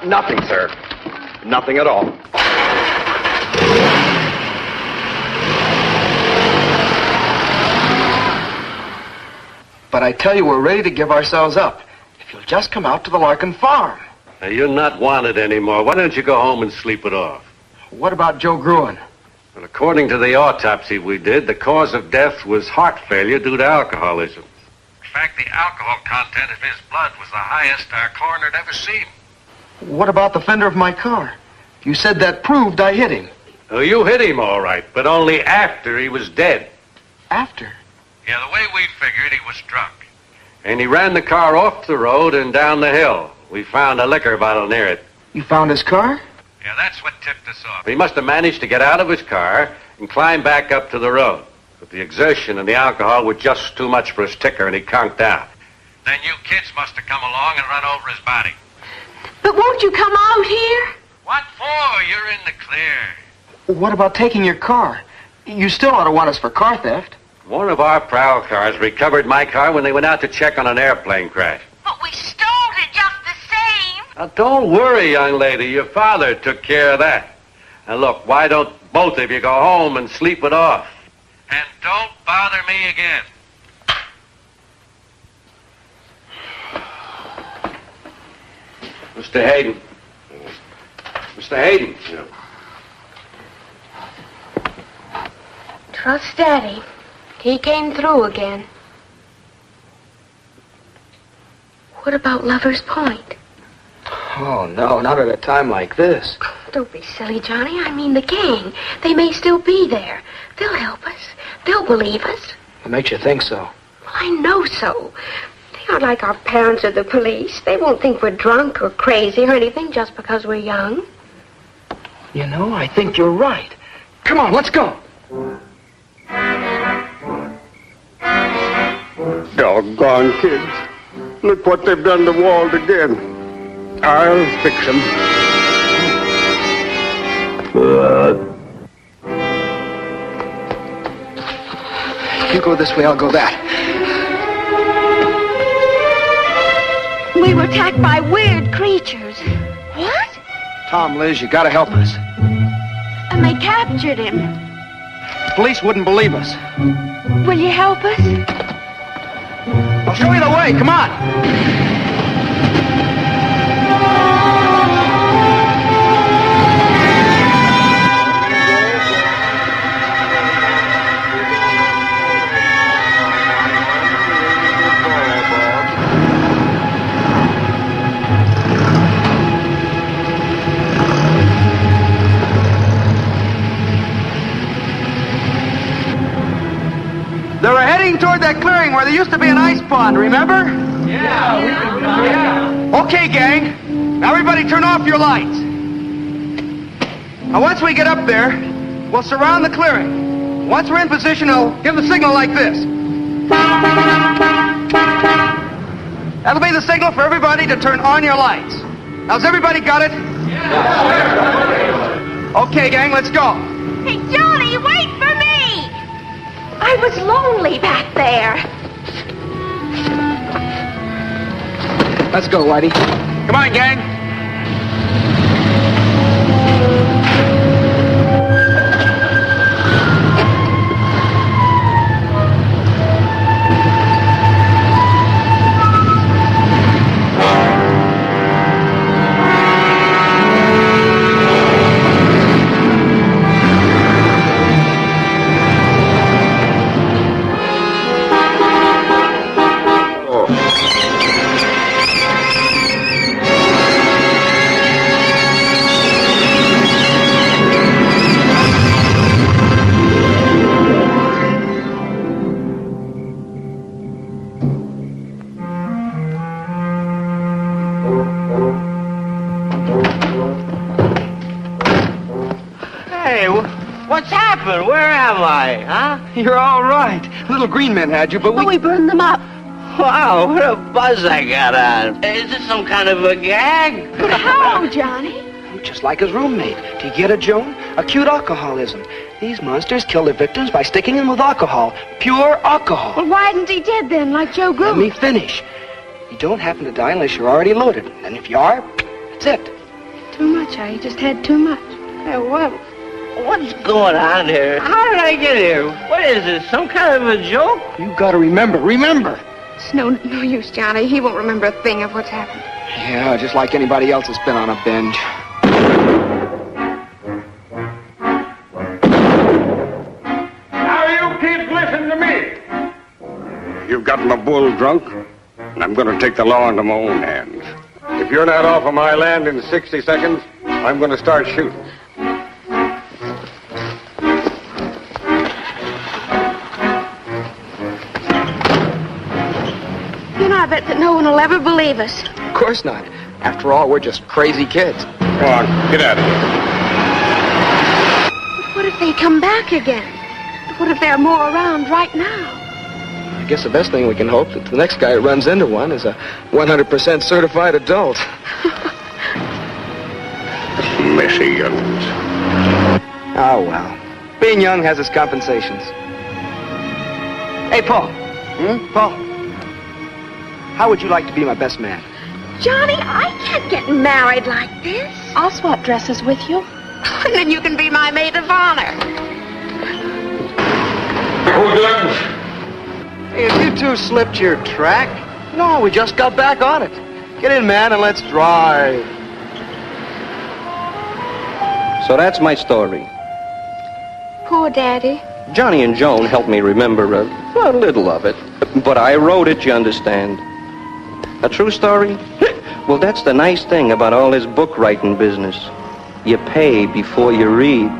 Speaker 19: Nothing, sir. Nothing at all.
Speaker 20: But I tell you, we're ready to give ourselves up. If you'll just come out to the Larkin farm.
Speaker 17: Now, you're not wanted anymore. Why don't you go home and sleep it off?
Speaker 20: What about Joe Gruen?
Speaker 17: Well, according to the autopsy we did, the cause of death was heart failure due to alcoholism. In fact, the alcohol content of his blood was the highest our coroner had ever seen.
Speaker 20: What about the fender of my car? You said that proved I hit him.
Speaker 17: Oh, you hit him all right, but only after he was dead.
Speaker 20: After?
Speaker 17: Yeah, the way we figured, he was drunk. And he ran the car off the road and down the hill. We found a liquor bottle near it.
Speaker 20: You found his car?
Speaker 17: Yeah, that's what tipped us off. He must have managed to get out of his car and climb back up to the road. But the exertion and the alcohol were just too much for his ticker, and he conked out. Then you kids must have come along and run over his body.
Speaker 10: But won't you come out here?
Speaker 17: What for? You're in the clear.
Speaker 20: What about taking your car? You still ought to want us for car theft.
Speaker 17: One of our prowl cars recovered my car when they went out to check on an airplane crash.
Speaker 10: But we stole it just the same.
Speaker 17: Now, don't worry, young lady. Your father took care of that. Now, look, why don't both of you go home and sleep it off? And don't bother me again. Mr. Hayden. Mr. Hayden. Yeah.
Speaker 10: Trust Daddy. He came through again. What about Lover's Point?
Speaker 20: Oh, no, not at a time like this.
Speaker 10: Don't be silly, Johnny. I mean the gang. They may still be there. They'll help us. They'll believe us.
Speaker 20: What makes you think so?
Speaker 10: Well, I know so. They aren't like our parents or the police. They won't think we're drunk or crazy or anything just because we're young.
Speaker 20: You know, I think you're right. Come on, let's go.
Speaker 13: Doggone kids. Look what they've done to Walt again. I'll fix him.
Speaker 20: You go this way, I'll go that.
Speaker 10: We were attacked by weird creatures. What?
Speaker 20: Tom, Liz, you gotta help us.
Speaker 10: And they captured him.
Speaker 20: Police wouldn't believe us.
Speaker 10: Will you help us?
Speaker 20: I'll show you the way. Come on. They were heading toward that clearing where there used to be an ice pond, remember? Yeah. Okay, gang. Now everybody turn off your lights. Now once we get up there, we'll surround the clearing. Once we're in position, I'll give the signal like this. That'll be the signal for everybody to turn on your lights. Now, has everybody got it? Yeah. Okay, gang, let's go.
Speaker 10: Hey, Johnny, wait for me! I was lonely back there.
Speaker 20: Let's go, Whitey. Come on, gang. You're all right. Little green men had you, but
Speaker 10: we burned them up.
Speaker 21: Wow, what a buzz I got on. Is this some kind of a gag?
Speaker 10: But how, Johnny?
Speaker 20: Just like his roommate. Do you get it, Joan? Acute alcoholism. These monsters kill their victims by sticking them with alcohol. Pure alcohol.
Speaker 10: Well, why isn't he dead then, like Joe Gruen?
Speaker 20: Let me finish. You don't happen to die unless you're already loaded. And if you are, that's it.
Speaker 10: Too much, I just had too much.
Speaker 21: Hey, what's going on here? How did I get here? What is this, some kind of a joke?
Speaker 20: You gotta remember.
Speaker 10: It's no use, Johnny. He won't remember a thing of what's happened.
Speaker 20: Yeah, just like anybody else that's been on a binge.
Speaker 13: Now, you kids, listen to me. You've got my bull drunk, and I'm going to take the law into my own hands. If you're not off of my land in 60 seconds, I'm going to start shooting.
Speaker 10: You know, I bet that no one will ever believe us.
Speaker 20: Of course not. After all, we're just crazy kids.
Speaker 13: Go on, get out of here.
Speaker 10: But what if they come back again? What if there are more around right now?
Speaker 20: I guess the best thing we can hope that the next guy who runs into one is a 100% certified adult.
Speaker 13: Messy young'uns.
Speaker 20: Oh, well. Being young has its compensations. Hey, Paul. Paul. How would you like to be my best man?
Speaker 10: Johnny, I can't get married like this.
Speaker 3: I'll swap dresses with you.
Speaker 10: And then you can be my maid of honor.
Speaker 20: Hey, have you two slipped your track? No, we just got back on it. Get in, man, and let's drive.
Speaker 1: So that's my story.
Speaker 10: Poor Daddy.
Speaker 1: Johnny and Joan helped me remember a little of it. But I wrote it, you understand. A true story? Well, that's the nice thing about all this book writing business. You pay before you read.